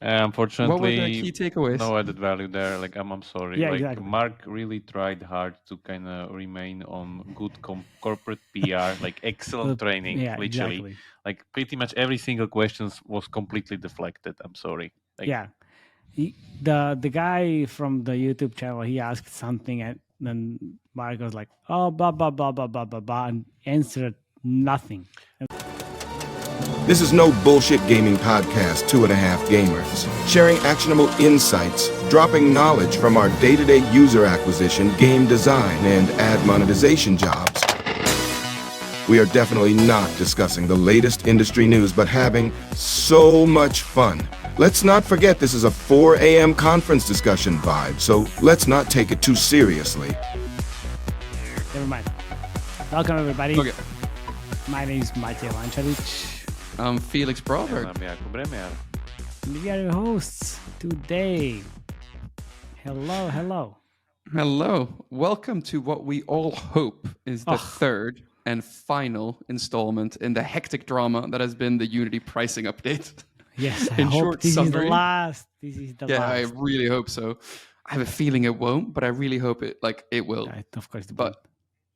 What were the Unfortunately, key takeaways? no added value there. Like, I'm sorry. Yeah, Like, exactly. Mark really tried hard to kind of remain on good corporate PR, like excellent training, Yeah, literally. exactly. Like, pretty much every single question was completely deflected. I'm sorry. Like, Yeah. The guy from the YouTube channel, he asked something, and then Mark was like, "Oh, blah blah blah blah blah blah blah," and answered nothing. This is No Bullshit Gaming Podcast, 2.5 Gamers, sharing actionable insights, dropping knowledge from our day-to-day user acquisition, game design, and ad monetization jobs. We are definitely not discussing the latest industry news, but having so much fun. Let's not forget this is a 4 a.m. conference discussion vibe, so let's not take it too seriously. Never mind. Welcome everybody. Okay. My name is Matej Lančarič. I'm Felix Brodberg. I'm Jakub Bremer. We are your hosts today. Hello, hello. Hello. Welcome to what we all hope is the third and final installment in the hectic drama that has been the Unity pricing update. Yes, I In hope short this is the summary- last. This is the Yeah, I last. really hope so. I have a feeling it won't, but I really hope it will. Yeah, of course. But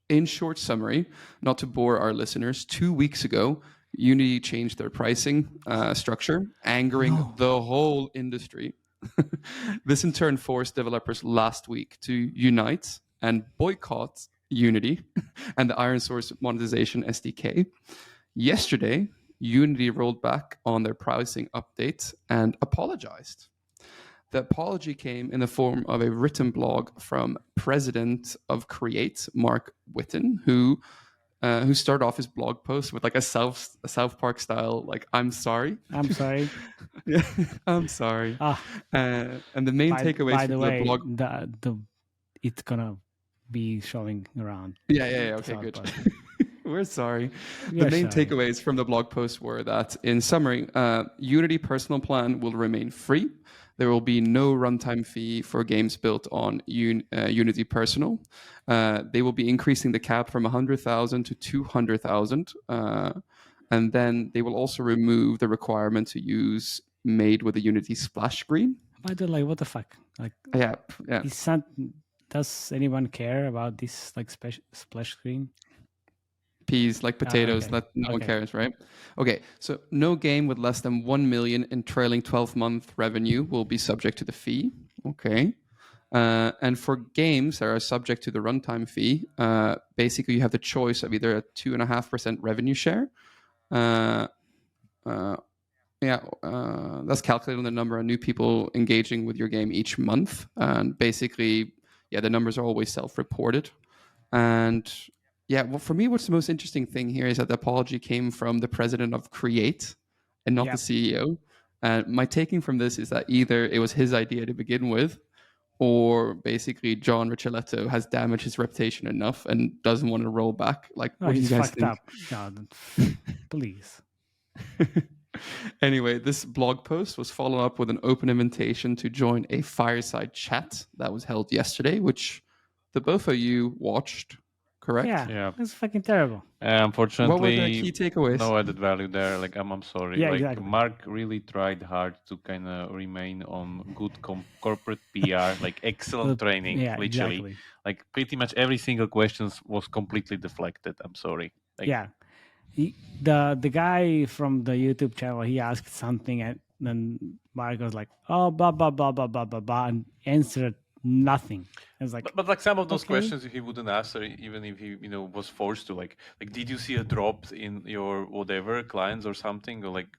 in short summary, not to bore our listeners, 2 weeks ago, Unity changed their pricing structure, angering the whole industry. This in turn forced developers last week to unite and boycott Unity and the Iron Source monetization SDK. Yesterday, Unity rolled back on their pricing update and apologized. The apology came in the form of a written blog from President of Create, Mark Whitten, who started off his blog post with like a South Park style, like "I'm sorry." I'm sorry. Yeah, I'm sorry. And the main takeaways by from the way, the blog. the it's gonna be showing around. Yeah. Okay, South good. Park. We're sorry. We are The main sorry. takeaways from the blog post were that, in summary, Unity Personal Plan will remain free. There will be no runtime fee for games built on Unity Personal. They will be increasing the cap from 100,000 to 200,000. And then they will also remove the requirement to use made with a Unity splash screen. By the way, what the fuck? Like, Yeah. it's not, does anyone care about this like splash screen? Peas like potatoes, okay. that no one Okay. cares, right? Okay, so no game with less than 1 million in trailing 12-month revenue will be subject to the fee. Okay. And for games that are subject to the runtime fee, basically you have the choice of either a 2.5% revenue share. That's calculated on the number of new people engaging with your game each month. And basically, the numbers are always self-reported. And well, for me, what's the most interesting thing here is that the apology came from the president of Create and not the CEO. And my taking from this is that either it was his idea to begin with, or basically John Riccioletta has damaged his reputation enough and doesn't want to roll back. Like, No, what do you he's guys fucked think? up. No, please. Anyway, this blog post was followed up with an open invitation to join a Fireside chat that was held yesterday, which the both of you watched, correct? Yeah. It's fucking terrible. Unfortunately, What were the key takeaways? no added value there. Like, I'm sorry. Yeah, like, exactly. Mark really tried hard to kind of remain on good corporate PR, like excellent training, Yeah, literally. exactly. Like, pretty much every single question was completely deflected. I'm sorry. Like, Yeah. The guy from the YouTube channel, he asked something, and then Mark was like, "Oh, blah blah blah blah blah blah blah," and answered nothing. I was like, But like some of those okay. questions he wouldn't answer, even if he was forced to. Like did you see a drop in your whatever clients or something, or like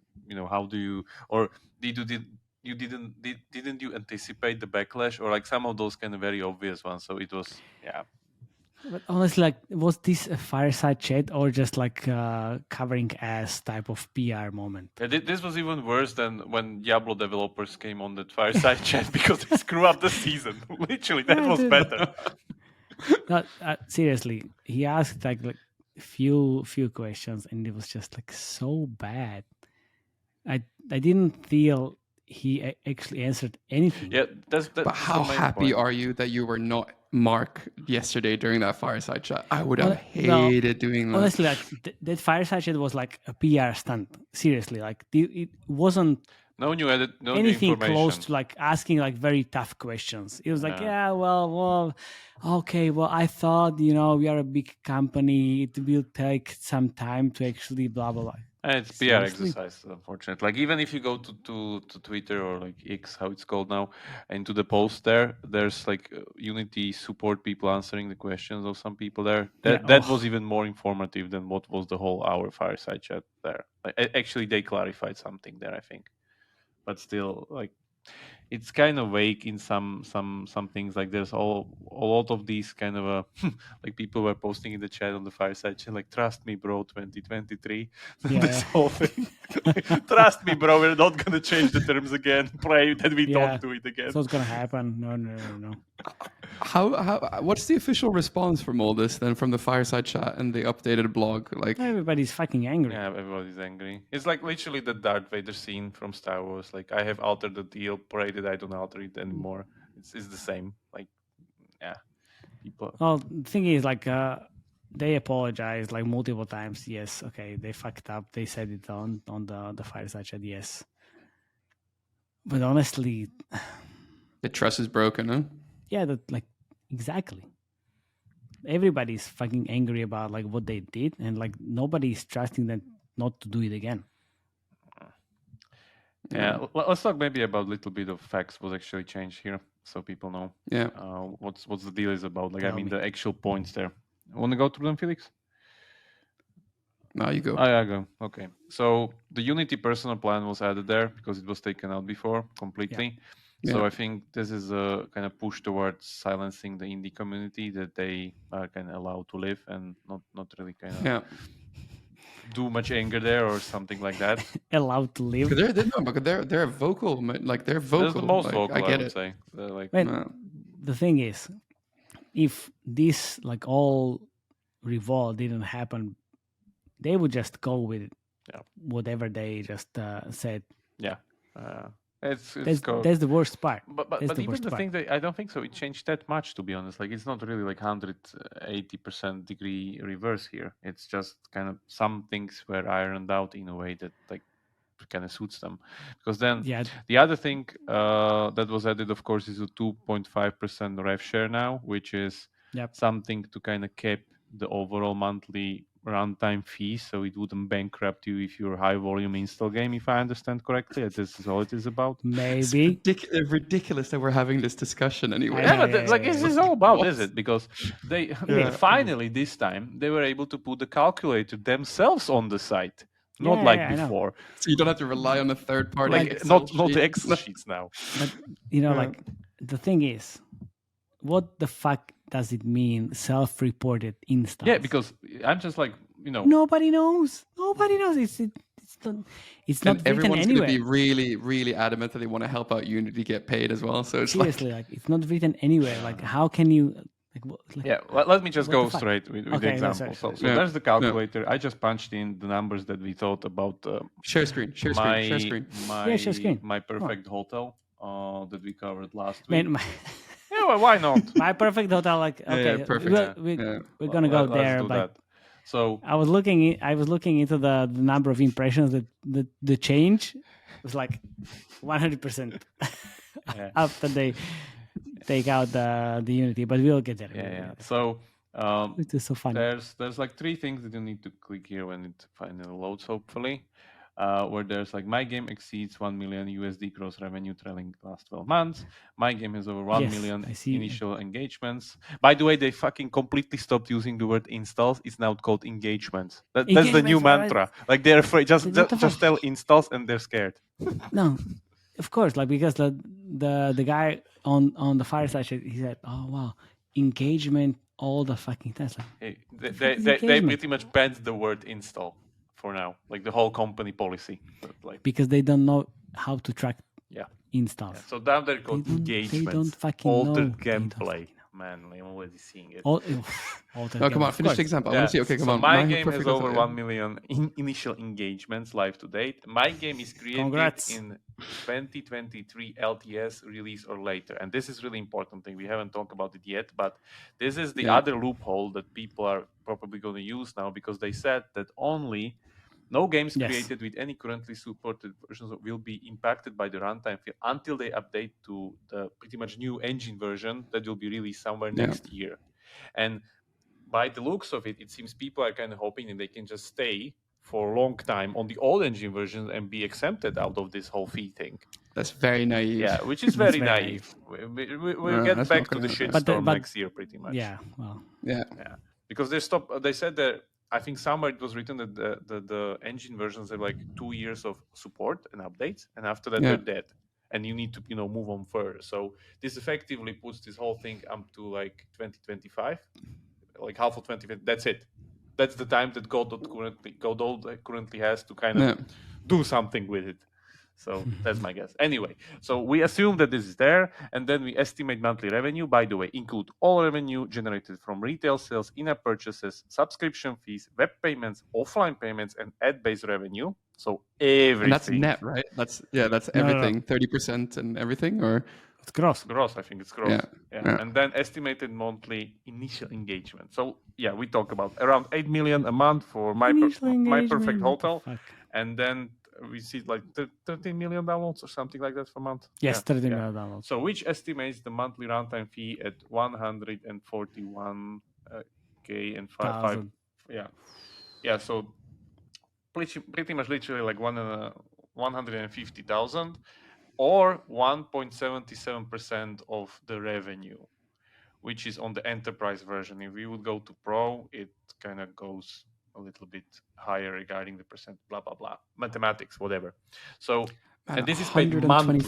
how do you, or didn't you anticipate the backlash, or like some of those kind of very obvious ones? So it was But honestly, like, was this a Fireside chat or just like covering ass type of PR moment? This was even worse than when Diablo developers came on that Fireside chat because they screw up the season. Literally, that was dude. better. No, seriously, he asked like few questions, and it was just like so bad. I didn't feel he actually answered anything. Yeah, that's But how the main happy point. are you that you were not Mark yesterday during that Fireside chat? I would have No, hated doing that. Honestly, like that Fireside chat was like a PR stunt. Seriously, like it wasn't No new edit, no anything new information. close to like asking like very tough questions. It was like, Yeah. okay, well, I thought, we are a big company. It will take some time to actually blah blah blah. And it's PR Seriously? exercise, unfortunately. Like even if you go to Twitter or like X, how it's called now, and to the post there's like Unity support people answering the questions of some people there. That was even more informative than what was the whole hour fireside chat there. Like, actually, they clarified something there, I think, but still, like it's kind of vague in some things. Like there's a lot of these kind of like people were posting in the chat on the fireside chat like, trust me bro, 2023. This whole thing. Trust me bro, we're not gonna change the terms again. Pray that we don't do it again. So it's gonna happen. No. How what's the official response from all this then, from the fireside chat and the updated blog? Like everybody's fucking angry. Yeah, everybody's angry. It's like literally the Darth Vader scene from Star Wars. Like, I have altered the deal, pray that I don't alter it anymore. It's the same. Like, yeah, people. Well, the thing is, like, they apologized like multiple times. Yes, okay, they fucked up. They said it on the fireside chat. Yes, but honestly, the trust is broken, huh? Yeah, that like exactly. Everybody's fucking angry about like what they did, and like nobody's trusting them not to do it again. Yeah, let's talk maybe about a little bit of facts what actually changed here, so people know. Yeah. What's the deal is about? Like, the actual points there. Want to go through them, Felix? Now you go. I go. Okay. So the Unity personal plan was added there because it was taken out before completely. Yeah. So I think this is a kind of push towards silencing the indie community, that they are kind of allowed to live and not really kind of do much anger there or something like that. Allowed to live. They're vocal. Like they're vocal. They're the most like, vocal, I would say. Like, the thing is, if this like all revolt didn't happen, they would just go with whatever they just said. Yeah. That's the worst part. But even the thing that I don't think so. It changed that much, to be honest. Like, it's not really like 180% degree reverse here. It's just kind of some things were ironed out in a way that like kind of suits them. Because then the other thing that was added, of course, is a 2.5% rev share now, which is something to kind of cap the overall monthly runtime fee, so it wouldn't bankrupt you if you're a high volume install game, if I understand correctly. This is all it is about. Maybe it's ridiculous that we're having this discussion anyway. Like, this is all about, is it? Because they finally this time they were able to put the calculator themselves on the site, not like before. So you don't have to rely on a third party. Like, not the Excel sheets now. But like the thing is, what the fuck does it mean, self-reported installs? Yeah, because I'm just like, nobody knows. It's not written everyone's anywhere. Going to be really, really adamant that they want to help out Unity get paid as well. So it's seriously, like it's not written anywhere. Like, how can you? Let me just go straight with the example. So there's the calculator. I just punched in the numbers that we thought about. Share screen. Share screen. My perfect hotel that we covered last week. Yeah, well, why not? My perfect hotel, like, okay, perfect. We're gonna go there, but that. So I was looking into the number of impressions that the change was like 100% after they take out the Unity, but we'll get there. Yeah. So it is so fun. There's like three things that you need to click here when it finally loads, hopefully. Where there's like, my game exceeds $1 million USD gross revenue trailing last 12 months. My game has over 1 million initial engagements. By the way, they fucking completely stopped using the word installs. It's now called engagements. That's the new mantra. Like, they're afraid. Just tell installs and they're scared. No, of course. Like, because the guy on the fireside, he said, "Oh wow, engagement all the fucking time." Like, they pretty much banned the word install for now, like the whole company policy, like, because they don't know how to track installs. Yeah. So down there called engagements. They don't fucking altered gameplay. Man, I'm already seeing it. Come on, finish the example. I want to see. Okay, come on. My game has over 1 million initial engagements live to date. My game is created in 2023 LTS release or later. And this is really important thing. We haven't talked about it yet, but this is the other loophole that people are probably going to use now, because they said that only No games created with any currently supported versions will be impacted by the runtime fee until they update to the pretty much new engine version that will be released somewhere next year. And by the looks of it, it seems people are kind of hoping that they can just stay for a long time on the old engine version and be exempted out of this whole fee thing. That's very naive. Yeah, which is very naive. We'll get back to the shitstorm next year, pretty much. Yeah, well. Yeah. Because they said that, I think somewhere it was written that the engine versions have like 2 years of support and updates, and after that they're dead. And you need to, move on further. So this effectively puts this whole thing up to like 2025, like half of 2020. That's it. That's the time that Godot currently has to kind of do something with it. So that's my guess. Anyway, so we assume that this is there, and then we estimate monthly revenue. By the way, include all revenue generated from retail sales, in-app purchases, subscription fees, web payments, offline payments, and ad-based revenue. So everything. And that's net, right? That's everything. 30% and everything, or it's gross. Gross, I think it's gross. Yeah. And then estimated monthly initial engagement. So yeah, we talk about around 8 million a month for my perfect hotel, and then we see like 13 million downloads or something like that per month. Yes, 13 million downloads. So which estimates the monthly runtime fee at 141 k and 5. Yeah. So pretty much literally like 150,000 or 1.77% of the revenue, which is on the enterprise version. If we would go to Pro, it kind of goes a little bit higher regarding the percent, blah, blah, blah. Mathematics, whatever. So, and this is paid monthly.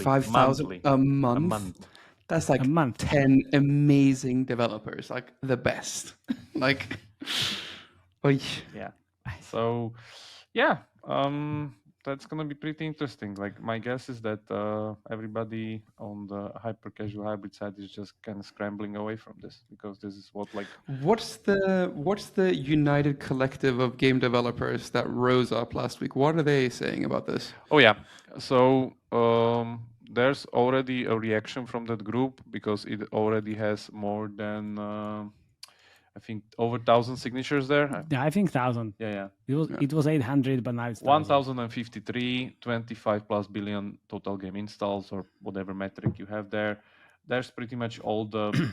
A month. That's like 10 amazing developers, like the best. Like, yeah. So, yeah. That's going to be pretty interesting. Like, my guess is that everybody on the hyper casual hybrid side is just kind of scrambling away from this, because this is what like. What's the united collective of game developers that rose up last week? What are they saying about this? Oh yeah, so there's already a reaction from that group, because it already has more than I think over 1,000 signatures there. Yeah, I think 1,000. Yeah. It was 800, but now it's 1,053, 25 plus billion total game installs, or whatever metric you have there. There's pretty much all the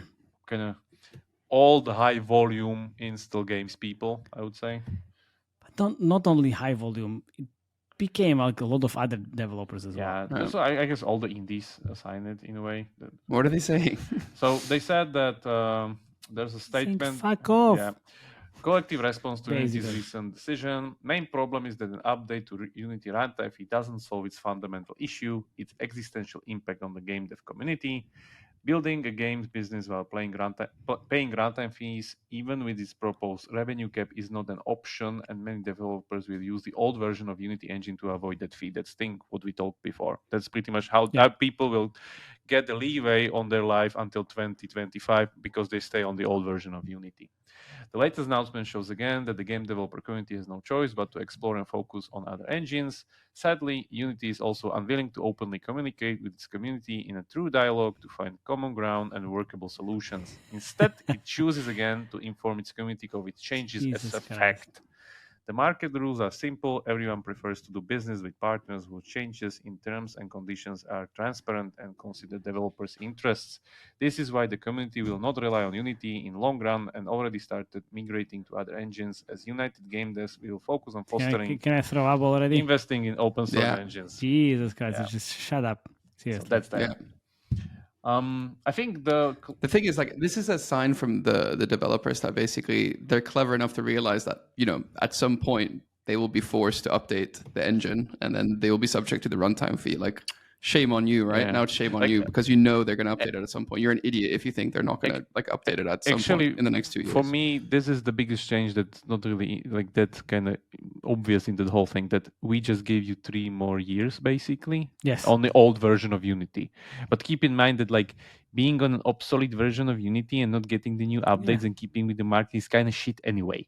all the high volume install games people, I would say. But not only high volume, it became like a lot of other developers as well. Yeah, so I guess all the indies sign it in a way. What are they saying? So they said that there's a statement. Fuck off. Yeah. Collective response to Unity's recent decision. Main problem is that an update to Unity runtime fee doesn't solve its fundamental issue, its existential impact on the game dev community. Building a games business while paying runtime fees, even with its proposed revenue cap, is not an option, and many developers will use the old version of Unity engine to avoid that fee. That's what we talked before. That's pretty much how people will get the leeway on their life until 2025, because they stay on the old version of Unity. The latest announcement shows again that the game developer community has no choice but to explore and focus on other engines. Sadly, Unity is also unwilling to openly communicate with its community in a true dialogue to find common ground and workable solutions. Instead, it chooses again to inform its community of its changes as a fact. The market rules are simple. Everyone prefers to do business with partners whose changes in terms and conditions are transparent and consider developers' interests. This is why the community will not rely on Unity in long run and already started migrating to other engines, as United Game Devs will focus on fostering. Can I throw up already? Investing in open source engines. Jesus Christ! Just shut up. Seriously. So that's that. Yeah. I think the thing is, like, this is a sign from the developers that basically they're clever enough to realize that, at some point they will be forced to update the engine, and then they will be subject to the runtime fee. Like, shame on you, right? Now it's shame on you, because they're going to update it at some point. You're an idiot if you think they're not going to update it at some point in the next 2 years. For me, this is the biggest change that's not really like that kind of obvious in the whole thing, that we just gave you 3 more years basically on the old version of Unity. But keep in mind that like being on an obsolete version of Unity and not getting the new updates and keeping with the market is kind of shit anyway.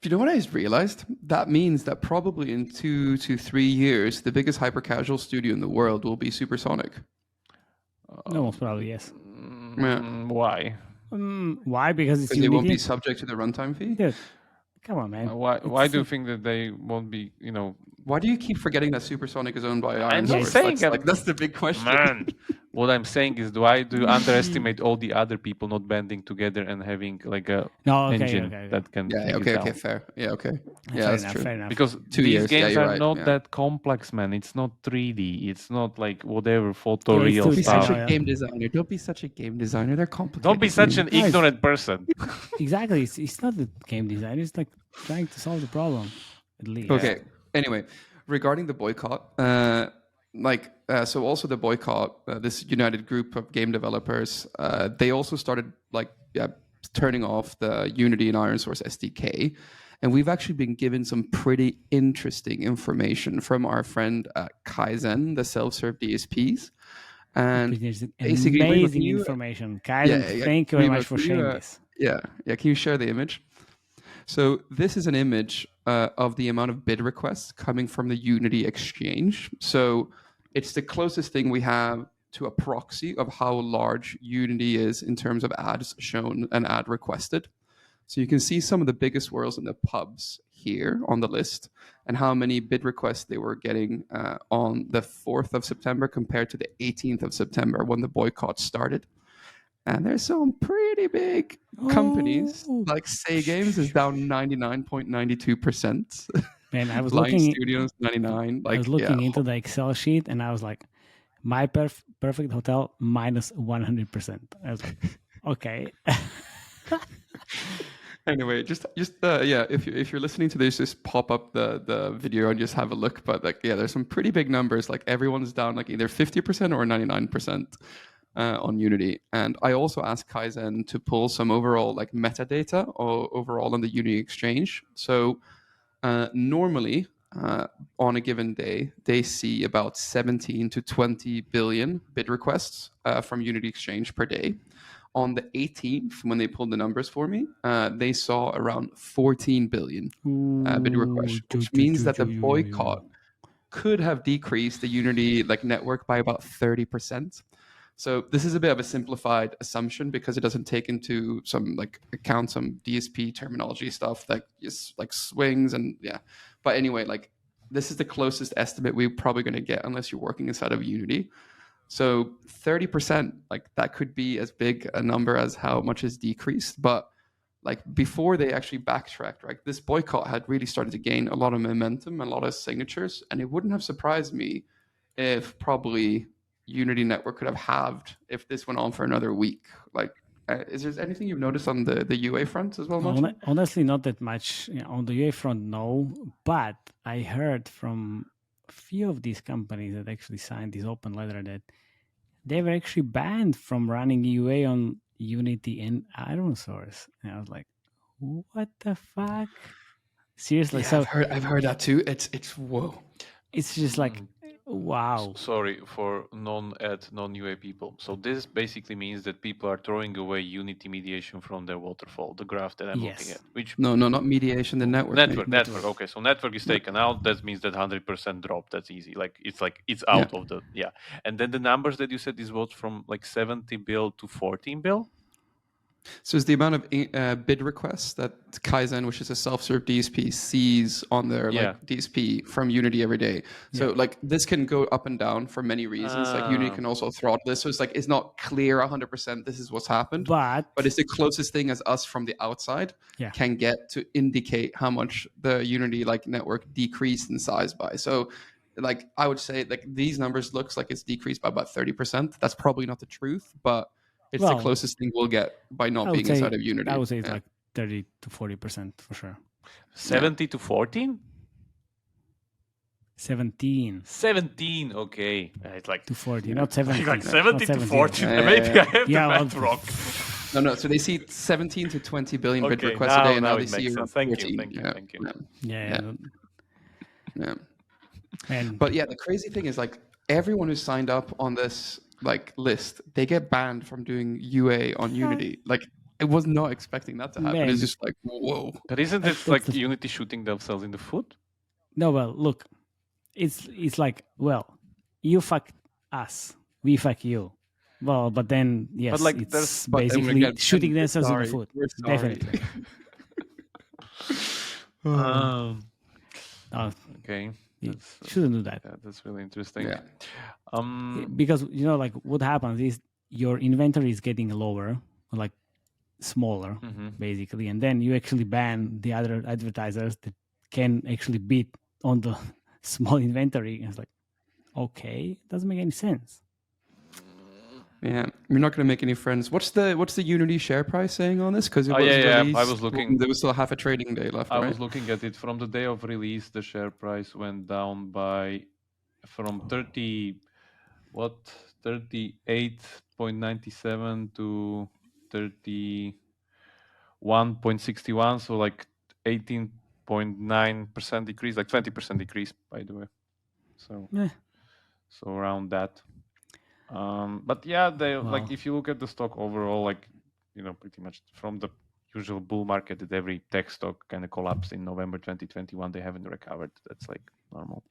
You know what I just realized? That means that probably in 2 to 3 years, the biggest hyper-casual studio in the world will be Supersonic. No, most probably, yes. Why? Why? Because it's Unity? They won't be subject to the runtime fee? Yeah. Come on, man. Why do you think that they won't be? Why do you keep forgetting that Supersonic is owned by Iron I'm not Source? saying That's the big question. Man, what I'm saying is, why do you underestimate all the other people not banding together and having like a engine that can take it down? Okay, fair. Yeah, okay. Yeah, fair that's enough, true. fair enough. Because 2 these years, yeah, games you're are right, not yeah. that complex, man. It's not 3D. It's not like whatever Yeah, it's photoreal too- Be stuff. such I a know, game designer. Don't be such a game designer. They're complicated. Don't be such man. an ignorant person. Exactly. It's not the game design. It's like trying to solve the problem, at least. Okay. Anyway, regarding the boycott, so also the boycott, this united group of game developers, they also started turning off the Unity and Iron Source SDK. And we've actually been given some pretty interesting information from our friend Kaizen, the self-serve DSPs. And basically, amazing information. Kaizen, thank you very much for sharing this. Yeah. Can you share the image? So this is an image of the amount of bid requests coming from the Unity exchange. So it's the closest thing we have to a proxy of how large Unity is in terms of ads shown and ad requested. So you can see some of the biggest worlds in the pubs here on the list and how many bid requests they were getting on the 4th of September compared to the 18th of September when the boycott started. And there's some pretty big companies, like Say Games is down 99.92%. Man, I was Blind looking. Studios 99. I was looking into the Excel sheet, and I was like, "My perfect hotel minus 100%." I was like, "Okay." Anyway, if you're listening to this, just pop up the video and just have a look. But there's some pretty big numbers. Like everyone's down like either 50% or 99%. On Unity. And I also asked Kaizen to pull some overall like metadata overall on the Unity exchange. So normally on a given day, they see about 17 to 20 billion bid requests from Unity exchange per day. On the 18th, when they pulled the numbers for me, they saw around 14 billion bid requests, which means that the boycott could have decreased the Unity network by about 30%. So this is a bit of a simplified assumption because it doesn't take into some account some DSP terminology stuff that is swings and But anyway, this is the closest estimate we're probably going to get unless you're working inside of Unity. So 30%, that could be as big a number as how much is decreased. But before they actually backtracked, right? This boycott had really started to gain a lot of momentum, a lot of signatures, and it wouldn't have surprised me if probably Unity network could have halved if this went on for another week. Is there anything you've noticed on the UA front as well, Martin? Honestly, not that much on the UA front, no. But I heard from a few of these companies that actually signed this open letter that they were actually banned from running UA on Unity and Iron Source. And I was like, what the fuck? Seriously? Yeah, so I've heard that too. It's whoa. It's just like, wow. Sorry for non-UA people. So this basically means that people are throwing away Unity mediation from their waterfall, the graph that I'm looking at. Which no, not mediation, the network. Network. Okay, so network is taken out. That means that 100% drop. That's easy. It's out of the And then the numbers that you said is what from 70 bill to 14 bill. So it's the amount of bid requests that Kaizen, which is a self-serve DSP, sees on their DSP from Unity every day. So this can go up and down for many reasons. Unity can also throttle this. So it's not clear 100% this is what's happened. But it's the closest thing as us from the outside can get to indicate how much the Unity network decreased in size by. So I would say these numbers looks like it's decreased by about 30%. That's probably not the truth, but it's the closest thing we'll get by not being inside of Unity. I would say it's 30 to 40% for sure. 70 to 14? 17. 17, okay. It's to 40, not 17. 70 to 14. Maybe I have the math wrong. No. So they see 17 to 20 billion bid requests a day, and now they see around 14. Thank you. Yeah. But the crazy thing is everyone who signed up on this list, they get banned from doing UA on Unity. I was not expecting that to happen. It's just whoa. But isn't it Unity shooting themselves in the foot? No, well, look, it's you fuck us, we fuck you. Well, but then it's basically shooting themselves in the foot. Definitely. Oh, Okay, you that's shouldn't do that. that's really interesting. Yeah. Because like what happens is your inventory is getting lower, like smaller, basically, and then you actually ban the other advertisers that can actually bid on the small inventory. And it's like, okay, doesn't make any sense. Yeah, you're not going to make any friends. What's the Unity share price saying on this? Because it was released. I was looking. There was still half a trading day left, I right? was looking at it from the day of release. The share price went down by from 38.97 to 31.61. So like 18.9% decrease, like 20% decrease, by the way. So so around that. But yeah, they like if you look at the stock overall, like pretty much from the usual bull market that every tech stock kind of collapsed in November 2021, they haven't recovered. That's like normal.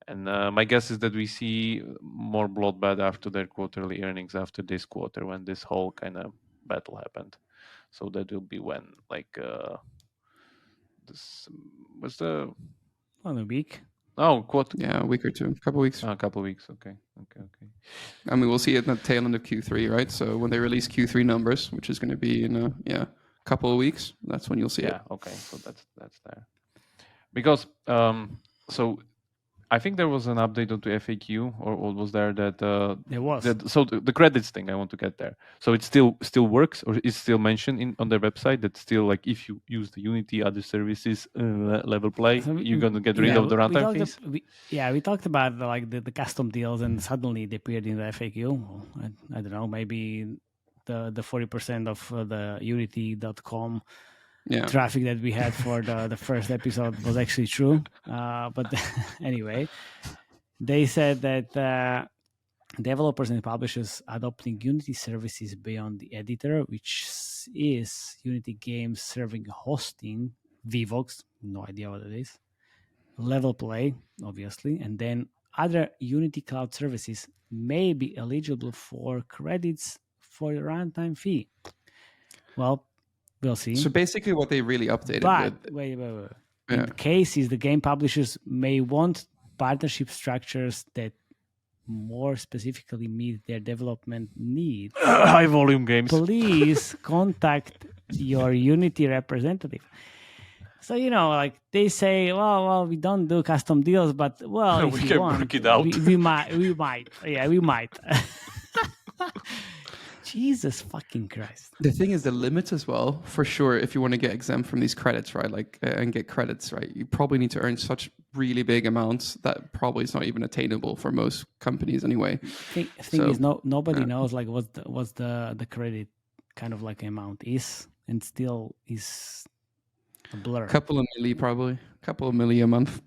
And my guess is that we see more bloodbath after their quarterly earnings after this quarter when this whole kind of battle happened. So that will be when like this was the a week. Oh, quarter. Yeah, a week or two, a couple weeks. A couple weeks. Okay. I mean, we'll see it at the tail end of Q3, right? So when they release Q3 numbers, which is going to be in a couple of weeks, that's when you'll see it. Yeah. Okay. So that's there. Because so I think there was an update onto FAQ, or what was there that there was. So the credits thing, I want to get there. So it still works, or is still mentioned on their website that still like if you use the Unity other services level play, you're gonna get rid of the runtime fees. We talked about the custom deals, and suddenly they appeared in the FAQ. I don't know, maybe the 40% of the Unity.com traffic that we had for the first episode was actually true. But anyway, they said that developers and publishers adopting Unity services beyond the editor, which is Unity games serving hosting, Vivox, no idea what it is, level play, obviously, and then other Unity cloud services may be eligible for credits for the runtime fee. Well, we'll see. So basically what they really updated with... Wait. In the cases, the game publishers may want partnership structures that more specifically meet their development needs. High volume games. Please contact your Unity representative. So like they say, well, we don't do custom deals, but if we you can want, work it out. we might. Yeah, we might. Jesus fucking Christ. The thing is the limits as well, for sure, if you want to get exempt from these credits, right? Like, and get credits, right? You probably need to earn such really big amounts that probably is not even attainable for most companies anyway. Thing is, nobody knows like what the credit kind of like amount is, and still is a blur. Couple of milli a month.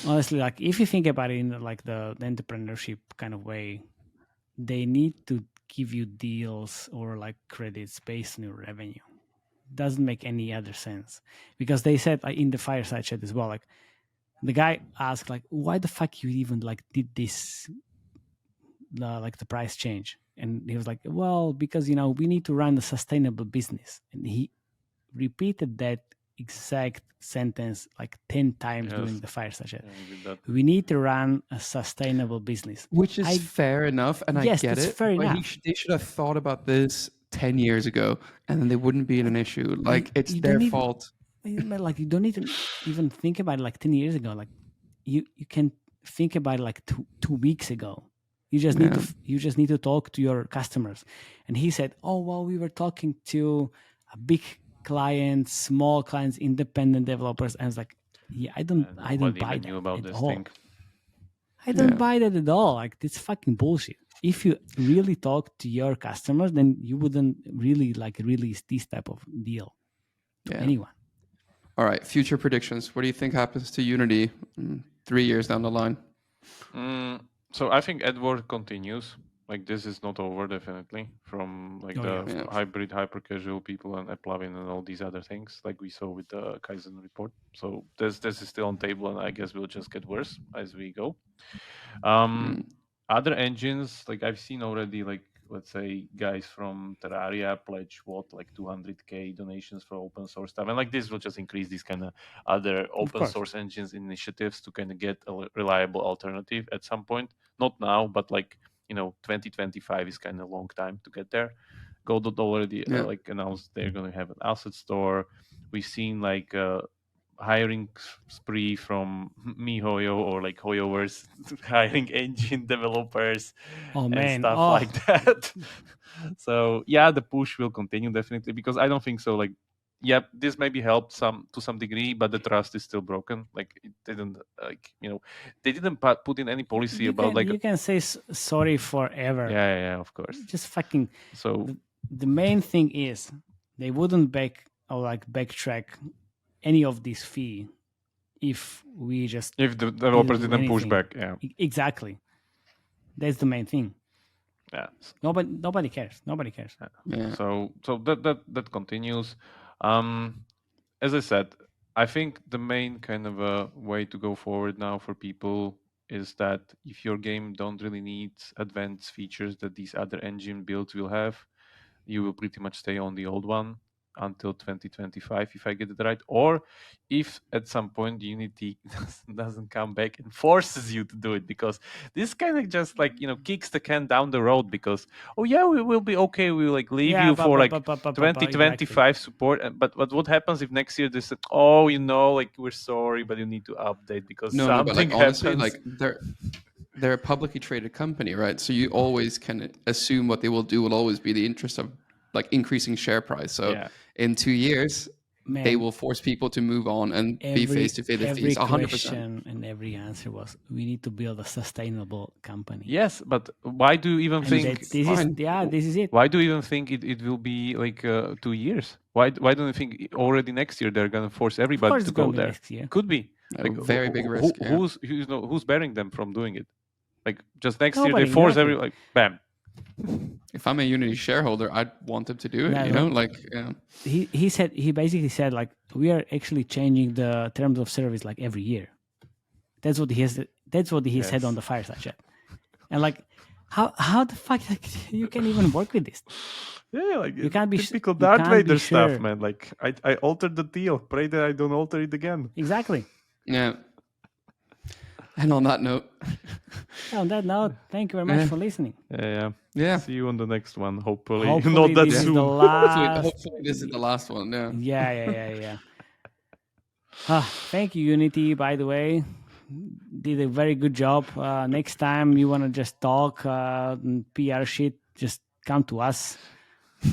Honestly, like if you think about it in like the entrepreneurship kind of way, they need to give you deals or like credits based on your revenue. Doesn't make any other sense, because they said in the Fireside chat as well, like the guy asked like, why the fuck you even like did this, like the price change? And he was like, well, because we need to run a sustainable business. And he repeated that exact sentence like 10 times during the Fireside chat. We need to run a sustainable business, which is fair enough, and I get it. Fair enough. They should have thought about this 10 years ago, and then they wouldn't be in an issue. Like it's their fault. Like you don't need to even think about it like 10 years ago. Like you can think about it like two weeks ago. You just need to talk to your customers. And he said, oh well, we were talking to a big clients, small clients, independent developers. And I was like, yeah, I don't buy that about at this all. thing. I don't buy that at all. Like, it's fucking bullshit. If you really talk to your customers, then you wouldn't really like release this type of deal to anyone. All right, future predictions. What do you think happens to Unity 3 years down the line? So I think Edward continues. Like this is not over, definitely, from like hybrid, hyper casual people and Applavin and all these other things, like we saw with the Kaizen report. So this is still on table, and I guess we'll just get worse as we go. Other engines, like I've seen already, like let's say, guys from Terraria pledge like 200k donations for open source stuff, and like this will just increase these kind of other open source engines initiatives to kind of get a reliable alternative at some point. Not now, but like 2025 is kind of a long time to get there. Godot already like announced they're going to have an asset store. We've seen like hiring spree from MiHoYo or like Hoyoverse hiring engine developers and stuff like that. So yeah, the push will continue definitely, because I don't think so. Like, yeah, this maybe helped to some degree, but the trust is still broken. Like, it didn't they didn't put in any policy about like you can say sorry forever. Yeah, of course. Just fucking. So the main thing is they wouldn't backtrack any of this fee if the developers didn't push back. Yeah, exactly. That's the main thing. Yeah, nobody cares. Yeah. So that continues. As I said, I think the main kind of a way to go forward now for people is that if your game don't really need advanced features that these other engine builds will have, you will pretty much stay on the old one until 2025, if I get it right. Or if at some point Unity doesn't come back and forces you to do it, because this kind of just like kicks the can down the road, because we will be okay, we'll like leave you for 2025 exactly. Support. But what happens if next year they said, like, we're sorry, but you need to update because something happens? Honestly, like they're a publicly traded company, right? So you always can assume what they will do will always be the interest of like increasing share price. So in 2 years, they will force people to move on and be face to face with fees. 100%. Every question and every answer was, we need to build a sustainable company. Yes, but why do you even think this is it? Why do you even think it will be like 2 years? Why don't you think already next year they're gonna force everybody to go there? Next year. Could be like very big risk. Who's bearing them from doing it? Like just next year they force like bam. If I'm a Unity shareholder, I'd want them to do it. He basically said like, we are actually changing the terms of service like every year. That's what he said on the Fireside chat. And like, how the fuck you can even work with this? Yeah, like you can't be typical Darth Vader stuff, man. Like I altered the deal. Pray that I don't alter it again. Exactly. Yeah. And on that note, thank you very much for listening. Yeah. See you on the next one. Hopefully not that soon. Hopefully this is the last one. Yeah. Thank you, Unity. By the way, did a very good job. Next time you want to just talk PR shit, just come to us.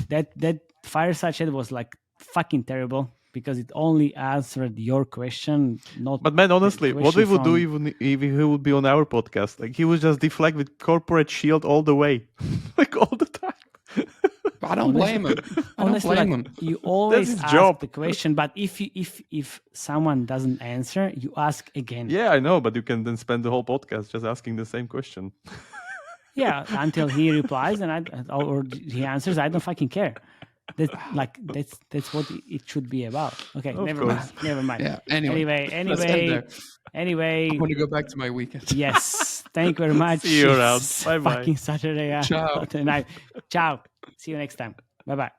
That Fireside chat was like fucking terrible, because it only answered your question, not. But man, honestly, what we would do even if he would be on our podcast, like he would just deflect with corporate shield all the way, like all the time. I don't blame him. Honestly, you always ask the question, but if someone doesn't answer, you ask again. Yeah, I know, but you can then spend the whole podcast just asking the same question. Yeah, until he replies or he answers. I don't fucking care. That's what it should be about. Okay, never mind. Yeah. Anyway. I want to go back to my weekend. Yes. Thank you very much. See you around. Bye. Fucking Saturday. Ciao. Ciao. See you next time. Bye.